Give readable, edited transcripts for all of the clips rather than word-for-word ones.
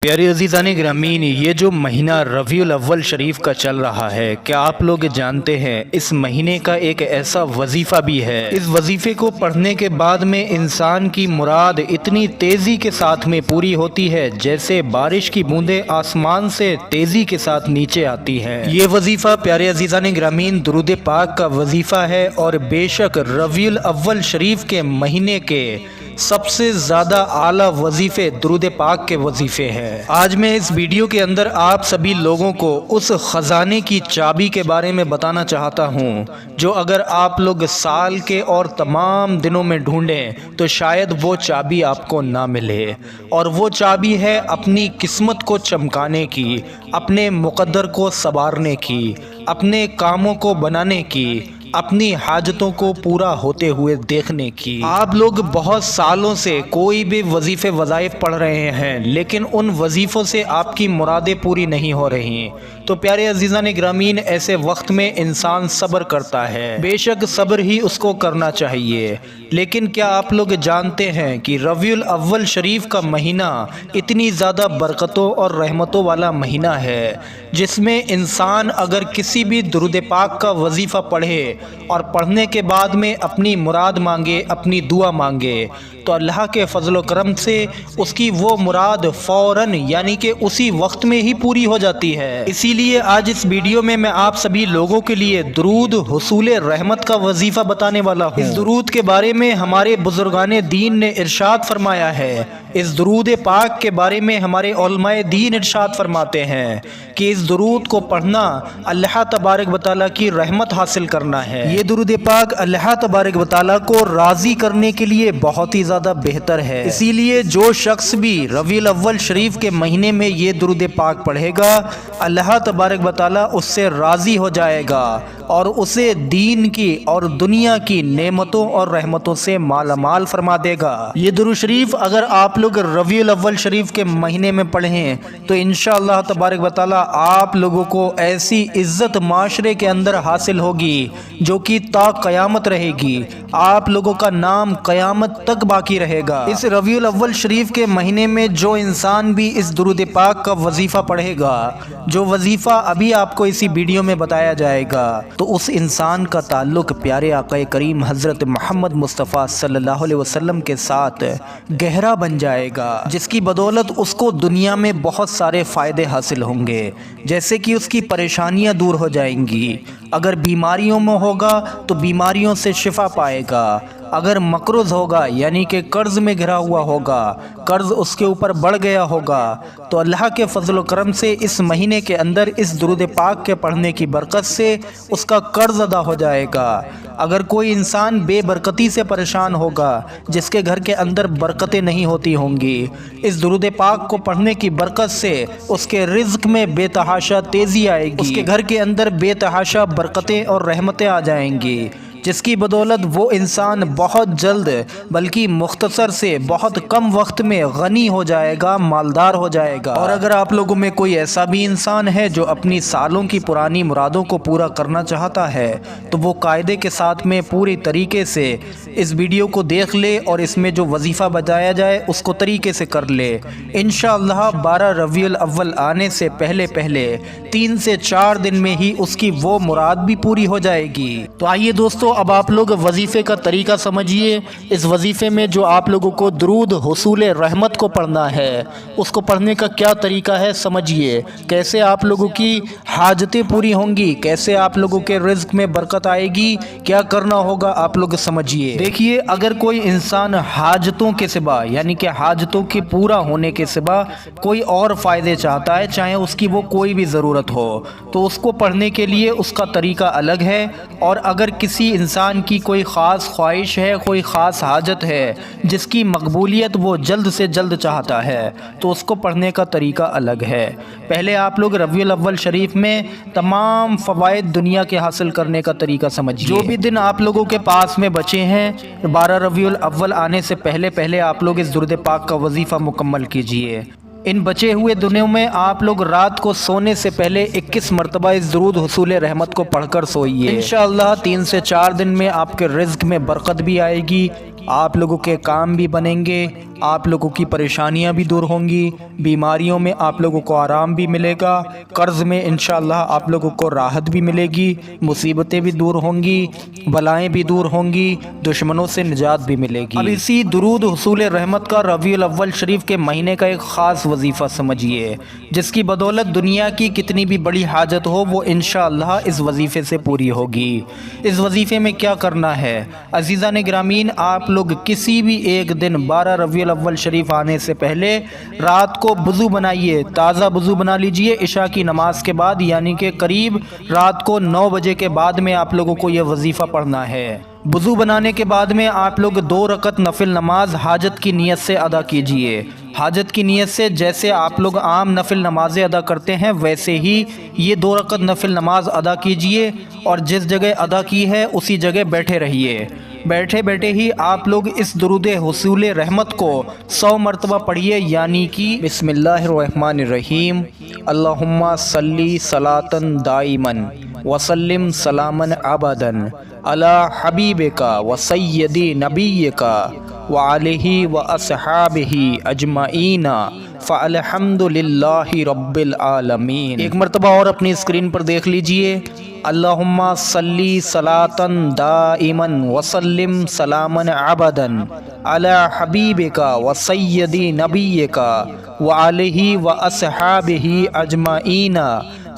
پیارے عزیزان گرامی، یہ جو مہینہ ربیع الاول شریف کا چل رہا ہے، کیا آپ لوگ جانتے ہیں اس مہینے کا ایک ایسا وظیفہ بھی ہے؟ اس وظیفے کو پڑھنے کے بعد میں انسان کی مراد اتنی تیزی کے ساتھ میں پوری ہوتی ہے جیسے بارش کی بوندیں آسمان سے تیزی کے ساتھ نیچے آتی ہیں۔ یہ وظیفہ پیارے عزیزان گرامی درود پاک کا وظیفہ ہے، اور بے شک ربیع الاول شریف کے مہینے کے سب سے زیادہ اعلیٰ وظیفے درود پاک کے وظیفے ہیں۔ آج میں اس ویڈیو کے اندر آپ سبھی لوگوں کو اس خزانے کی چابی کے بارے میں بتانا چاہتا ہوں جو اگر آپ لوگ سال کے اور تمام دنوں میں ڈھونڈیں تو شاید وہ چابی آپ کو نہ ملے، اور وہ چابی ہے اپنی قسمت کو چمکانے کی، اپنے مقدر کو سنوارنے کی، اپنے کاموں کو بنانے کی، اپنی حاجتوں کو پورا ہوتے ہوئے دیکھنے کی۔ آپ لوگ بہت سالوں سے کوئی بھی وظیفے وظائف پڑھ رہے ہیں، لیکن ان وظیفوں سے آپ کی مرادیں پوری نہیں ہو رہی، تو پیارے عزیزان گرامین ایسے وقت میں انسان صبر کرتا ہے۔ بے شک صبر ہی اس کو کرنا چاہیے، لیکن کیا آپ لوگ جانتے ہیں کہ ربیع الاول شریف کا مہینہ اتنی زیادہ برکتوں اور رحمتوں والا مہینہ ہے جس میں انسان اگر کسی بھی درود پاک کا وظیفہ پڑھے اور پڑھنے کے بعد میں اپنی مراد مانگے، اپنی دعا مانگے، تو اللہ کے فضل و کرم سے اس کی وہ مراد فوراً یعنی کہ اسی وقت میں ہی پوری ہو جاتی ہے۔ اسی لیے آج اس ویڈیو میں آپ سبھی لوگوں کے لیے درود حصول رحمت کا وظیفہ بتانے والا ہوں۔ اس درود کے بارے میں ہمارے بزرگان دین نے ارشاد فرمایا ہے، اس درود پاک کے بارے میں ہمارے علماء دین ارشاد فرماتے ہیں کہ اس درود کو پڑھنا اللہ تبارک و تعالیٰ کی رحمت حاصل کرنا ہے۔ یہ درود پاک اللہ تبارک و تعالیٰ کو راضی کرنے کے لیے بہت ہی زیادہ بہتر ہے، اسی لیے جو شخص بھی ربیع الاول شریف کے مہینے میں یہ درود پاک پڑھے گا اللہ تبارک و تعالیٰ اس سے راضی ہو جائے گا اور اسے دین کی اور دنیا کی نعمتوں اور رحمتوں سے مالا مال فرما دے گا۔ یہ درود شریف اگر آپ لوگ ربیع الاول شریف کے مہینے میں پڑھیں تو انشاءاللہ تبارک و تعالیٰ آپ لوگوں کو ایسی عزت معاشرے کے اندر حاصل ہوگی جو کہ تا قیامت رہے گی، آپ لوگوں کا نام قیامت تک باقی رہے گا۔ اس ربیع الاول شریف کے مہینے میں جو انسان بھی اس درود پاک کا وظیفہ پڑھے گا، جو وظیفہ ابھی آپ کو اسی ویڈیو میں بتایا جائے گا، تو اس انسان کا تعلق پیارے آقا کریم حضرت محمد مصطفیٰ صلی اللہ علیہ وسلم کے ساتھ گہرا بن جائے گا، جس کی بدولت اس کو دنیا میں بہت سارے فائدے حاصل ہوں گے، جیسے کہ اس کی پریشانیاں دور ہو جائیں گی، اگر بیماریوں میں ہوگا تو بیماریوں سے شفا پائے گا، اگر مقروض ہوگا یعنی کہ قرض میں گھرا ہوا ہوگا، قرض اس کے اوپر بڑھ گیا ہوگا، تو اللہ کے فضل و کرم سے اس مہینے کے اندر اس درود پاک کے پڑھنے کی برکت سے اس کا قرض ادا ہو جائے گا۔ اگر کوئی انسان بے برکتی سے پریشان ہوگا، جس کے گھر کے اندر برکتیں نہیں ہوتی ہوں گی، اس درود پاک کو پڑھنے کی برکت سے اس کے رزق میں بے تحاشا تیزی آئے گی، اس کے گھر کے اندر بے تحاشا برکتیں اور رحمتیں آ جائیں گی، جس کی بدولت وہ انسان بہت جلد بلکہ مختصر سے بہت کم وقت میں غنی ہو جائے گا، مالدار ہو جائے گا۔ اور اگر آپ لوگوں میں کوئی ایسا بھی انسان ہے جو اپنی سالوں کی پرانی مرادوں کو پورا کرنا چاہتا ہے تو وہ قاعدے کے ساتھ میں پوری طریقے سے اس ویڈیو کو دیکھ لے اور اس میں جو وظیفہ بتایا جائے اس کو طریقے سے کر لے۔ انشاءاللہ 12 ربیع الاول آنے سے پہلے 3 سے 4 دن میں ہی اس کی وہ مراد بھی پوری ہو جائے گی۔ تو آئیے دوستو، اب آپ لوگ وظیفے کا طریقہ سمجھیے۔ اس وظیفے میں جو آپ لوگوں کو درود حصول رحمت کو پڑھنا ہے، اس کو پڑھنے کا کیا طریقہ ہے سمجھیے، کیسے آپ لوگوں کی حاجتیں پوری ہوں گی، کیسے آپ لوگوں کے رزق میں برکت آئے گی، کیا کرنا ہوگا آپ لوگ سمجھیے۔ دیکھیے، اگر کوئی انسان حاجتوں کے سوا یعنی کہ حاجتوں کے پورا ہونے کے سوا کوئی اور فائدے چاہتا ہے، چاہے اس کی وہ کوئی بھی ضرورت ہو، تو اس کو پڑھنے کے لیے اس کا طریقہ الگ ہے، اور اگر کسی انسان کی کوئی خاص خواہش ہے، کوئی خاص حاجت ہے جس کی مقبولیت وہ جلد سے جلد چاہتا ہے، تو اس کو پڑھنے کا طریقہ الگ ہے۔ پہلے آپ لوگ ربیع الاول شریف میں تمام فوائد دنیا کے حاصل کرنے کا طریقہ سمجھیے۔ جو بھی دن آپ لوگوں کے پاس میں بچے ہیں 12 ربیع الاول آنے سے پہلے آپ لوگ اس درود پاک کا وظیفہ مکمل کیجئے۔ ان بچے ہوئے دنوں میں آپ لوگ رات کو سونے سے پہلے 21 مرتبہ اس درود حصول رحمت کو پڑھ کر سوئیے۔ انشاءاللہ 3 سے 4 دن میں آپ کے رزق میں برکت بھی آئے گی، آپ لوگوں کے کام بھی بنیں گے، آپ لوگوں کی پریشانیاں بھی دور ہوں گی، بیماریوں میں آپ لوگوں کو آرام بھی ملے گا، قرض میں انشاءاللہ آپ لوگوں کو راحت بھی ملے گی، مصیبتیں بھی دور ہوں گی، بلائیں بھی دور ہوں گی، دشمنوں سے نجات بھی ملے گی۔ اب اسی درود حصول رحمت کا ربیع الاول شریف کے مہینے کا ایک خاص وظیفہ سمجھیے، جس کی بدولت دنیا کی کتنی بھی بڑی حاجت ہو وہ انشاءاللہ اس وظیفے سے پوری ہوگی۔ اس وظیفے میں کیا کرنا ہے؟ عزیزان گرامین، آپ لوگ کسی بھی ایک دن 12 ربیع الاول شریف آنے سے پہلے رات کو وضو بنائیے، تازہ وضو بنا لیجئے عشاء کی نماز کے بعد، یعنی کہ قریب رات کو 9 بجے کے بعد میں آپ لوگوں کو یہ وظیفہ پڑھنا ہے۔ وضو بنانے کے بعد میں آپ لوگ 2 رکعت نفل نماز حاجت کی نیت سے ادا کیجئے۔ حاجت کی نیت سے جیسے آپ لوگ عام نفل نمازیں ادا کرتے ہیں ویسے ہی یہ 2 رکعت نفل نماز ادا کیجئے، اور جس جگہ ادا کی ہے اسی جگہ بیٹھے رہیے۔ بیٹھے بیٹھے ہی آپ لوگ اس درود حصول رحمت کو 100 مرتبہ پڑھیے، یعنی کہ بسم اللہ الرحمن الرحیم، اللہم صلی صلاۃ دائما وسلم سلاما ابدا علی حبیبک و سیدی نبیک وعلیہ واصحابہ اجمعین فالحمد للہ رب العالمین۔ ایک مرتبہ اور اپنی اسکرین پر دیکھ لیجئے، اللہم صلی صلاۃ دائما وسلم سلاما ابدا علی حبیبک و سیدی نبیک وعلیہ واصحابہ اجمعین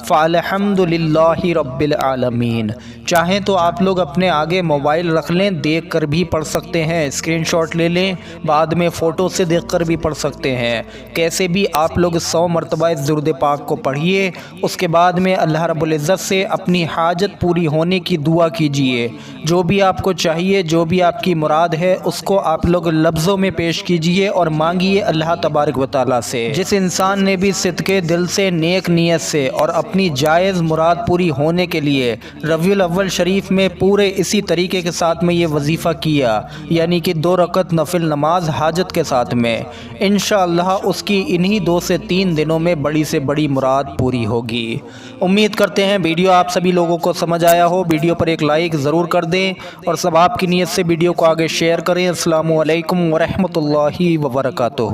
فالحمد للہ رب العالمین۔ چاہیں تو آپ لوگ اپنے آگے موبائل رکھ لیں، دیکھ کر بھی پڑھ سکتے ہیں، اسکرین شاٹ لے لیں، بعد میں فوٹو سے دیکھ کر بھی پڑھ سکتے ہیں۔ کیسے بھی آپ لوگ 100 مرتبہ اس درود پاک کو پڑھیے، اس کے بعد میں اللہ رب العزت سے اپنی حاجت پوری ہونے کی دعا کیجئے۔ جو بھی آپ کو چاہیے، جو بھی آپ کی مراد ہے، اس کو آپ لوگ لفظوں میں پیش کیجئے اور مانگیے اللہ تبارک و تعالیٰ سے۔ جس انسان نے بھی صدقے دل سے، نیک نیت سے اور اپنی جائز مراد پوری ہونے کے لیے ربیع الاول شریف میں پورے اسی طریقے کے ساتھ میں یہ وظیفہ کیا، یعنی کہ 2 رکعت نفل نماز حاجت کے ساتھ میں، انشاءاللہ اس کی انہی 2 سے 3 دنوں میں بڑی سے بڑی مراد پوری ہوگی۔ امید کرتے ہیں ویڈیو آپ سبھی لوگوں کو سمجھ آیا ہو۔ ویڈیو پر ایک لائک ضرور کر دیں اور سب آپ کی نیت سے ویڈیو کو آگے شیئر کریں۔ السلام علیکم ورحمۃ اللہ وبرکاتہ۔